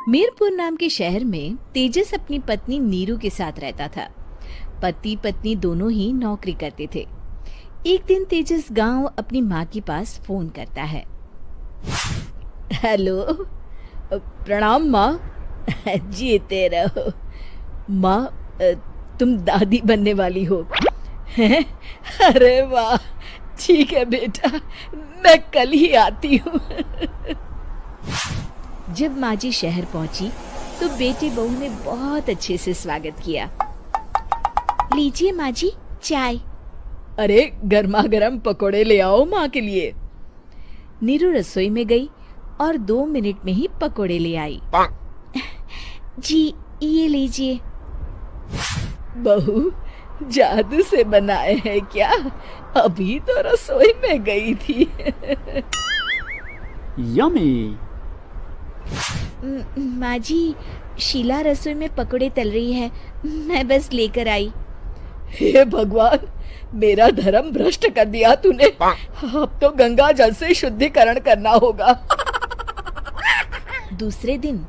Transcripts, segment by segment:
मीरपुर नाम के शहर में तेजस अपनी पत्नी नीरू के साथ रहता था। पति पत्नी दोनों ही नौकरी करते थे। एक दिन तेजस गांव अपनी माँ के पास फोन करता है। हेलो, प्रणाम माँ। जीते रहो माँ, तुम दादी बनने वाली हो हैं? अरे वाह, ठीक है बेटा, मैं कल ही आती हूँ। जब माँ जी शहर पहुंची तो बेटे बहू ने बहुत अच्छे से स्वागत किया। लीजिए माँ जी, चाय। अरे गर्मा गर्म पकोड़े ले आओ माँ के लिए। नीरू रसोई में गई और 2 मिनट में ही पकोड़े ले आई। जी ये लीजिए। बहू, जादू से बनाए हैं क्या? अभी तो रसोई में गई थी। यम्मी। माँ जी, शीला रसोई में पकोड़े तल रही है, मैं बस लेकर आई। हे भगवान, मेरा धर्म भ्रष्ट कर दिया तूने। अब तो गंगा जल से शुद्धिकरण करना होगा। दूसरे दिन,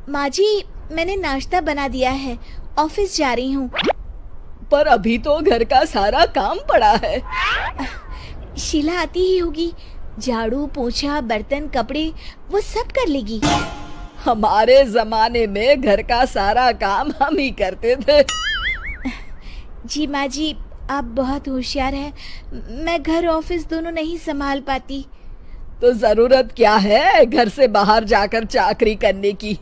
माँ जी मैंने नाश्ता बना दिया है, ऑफिस जा रही हूँ। पर अभी तो घर का सारा काम पड़ा है। शीला आती ही होगी, झाड़ू पोछा बर्तन कपड़े वो सब कर लेगी। हमारे जमाने में घर का सारा काम हम ही करते थे। जी माँ जी, आप बहुत होशियार हैं, मैं घर ऑफिस दोनों नहीं संभाल पाती। तो जरूरत क्या है घर से बाहर जाकर चाकरी करने की?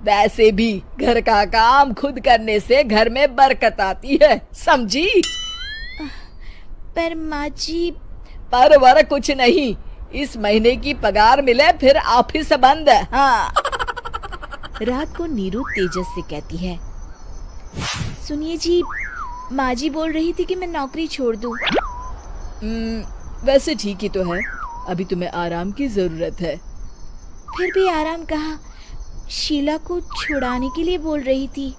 वैसे भी घर का काम खुद करने से घर में बरकत आती है, समझी? पर माँ जी। पर वर कुछ नहीं, इस महीने की पगार मिले फिर ऑफिस बंद। हाँ। रात को नीरू तेजस से कहती है, सुनिए जी, माँ जी बोल रही थी कि मैं नौकरी छोड़ दूं। वैसे ठीक ही तो है, अभी तुम्हें आराम की जरूरत है। फिर भी आराम कहाँ, शीला को छुड़ाने के लिए बोल रही थी।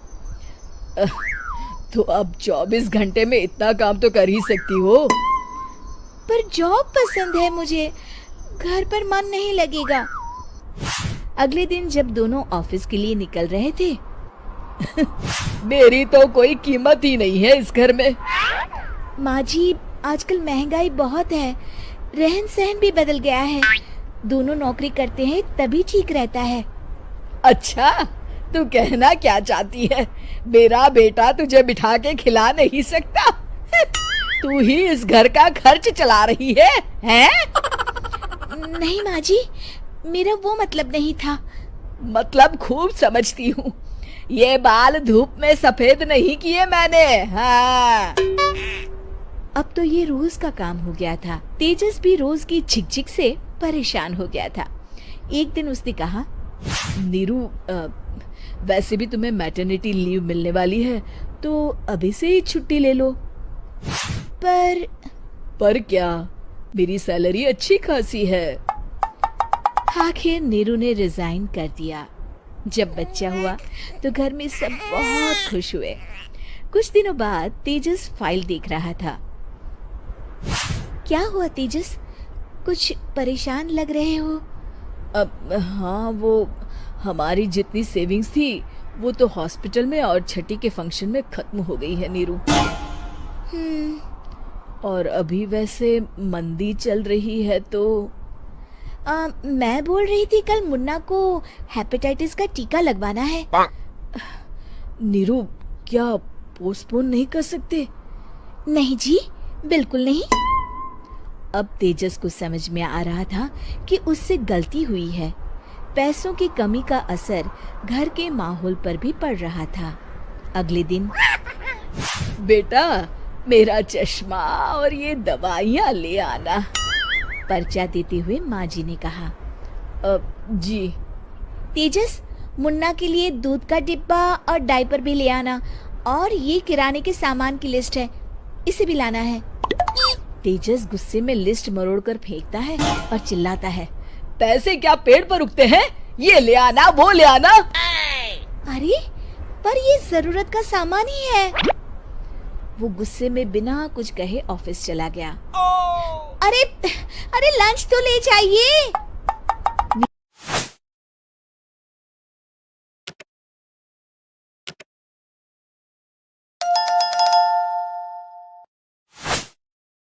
तो अब 24 घंटे में इतना काम तो कर ही सकती हो। पर जॉब पसंद है मुझे, घर पर मन नहीं लगेगा। अगले दिन जब दोनों ऑफिस के लिए निकल रहे थे, मेरी तो कोई कीमत ही नहीं है इस घर में। माँ जी, आजकल महंगाई बहुत है, रहन सहन भी बदल गया है, दोनों नौकरी करते हैं तभी ठीक रहता है। अच्छा, तू कहना क्या चाहती है? मेरा बेटा तुझे बिठा के खिला नहीं सकता? तू ही इस घर का खर्च चला रही है, हैं? नहीं माँ जी, मेरा वो मतलब नहीं था। मतलब खूब समझती हूँ, ये बाल धूप में सफेद नहीं किए मैंने। हाँ। अब तो ये रोज का काम हो गया था। तेजस भी रोज की झिकझिक से परेशान हो गया था। एक दिन उसने कहा, नीरू, वैसे भी तुम्हें मैटरनिटी लीव मिलने वाली है, तो अभी से ही छुट्टी ले लो। पर क्या, मेरी सैलरी अच्छी खासी है। आखिर नीरू ने रिजाइन कर दिया। जब बच्चा हुआ तो घर में सब बहुत खुश हुए। कुछ दिनों बाद तेजस फाइल देख रहा था। क्या हुआ तेजस, कुछ परेशान लग रहे हो? हाँ, वो हमारी जितनी सेविंग्स थी वो तो हॉस्पिटल में और छठी के फंक्शन में खत्म हो गई है नीरू। और अभी वैसे मंदी चल रही है तो मैं बोल रही थी कल मुन्ना को हेपेटाइटिस का टीका लगवाना है। नीरू, क्या पोस्टपोन नहीं कर सकते? नहीं जी, बिल्कुल नहीं। अब तेजस को समझ में आ रहा था कि उससे गलती हुई है। पैसों की कमी का असर घर के माहौल पर भी पड़ रहा था। अगले दिन, बेटा मेरा चश्मा और ये दवाइयाँ ले आना, पर्चा देते हुए माँ जी ने कहा। जी। तेजस, मुन्ना के लिए दूध का डिब्बा और डायपर भी ले आना, और ये किराने के सामान की लिस्ट है, इसे भी लाना है। तेजस गुस्से में लिस्ट मरोड़कर फेंकता है और चिल्लाता है, पैसे क्या पेड़ पर उगते हैं? ये ले आना, वो ले आना। अरे पर ये जरूरत का सामान ही है। वो गुस्से में बिना कुछ कहे ऑफिस चला गया। अरे लंच तो ले जाइए।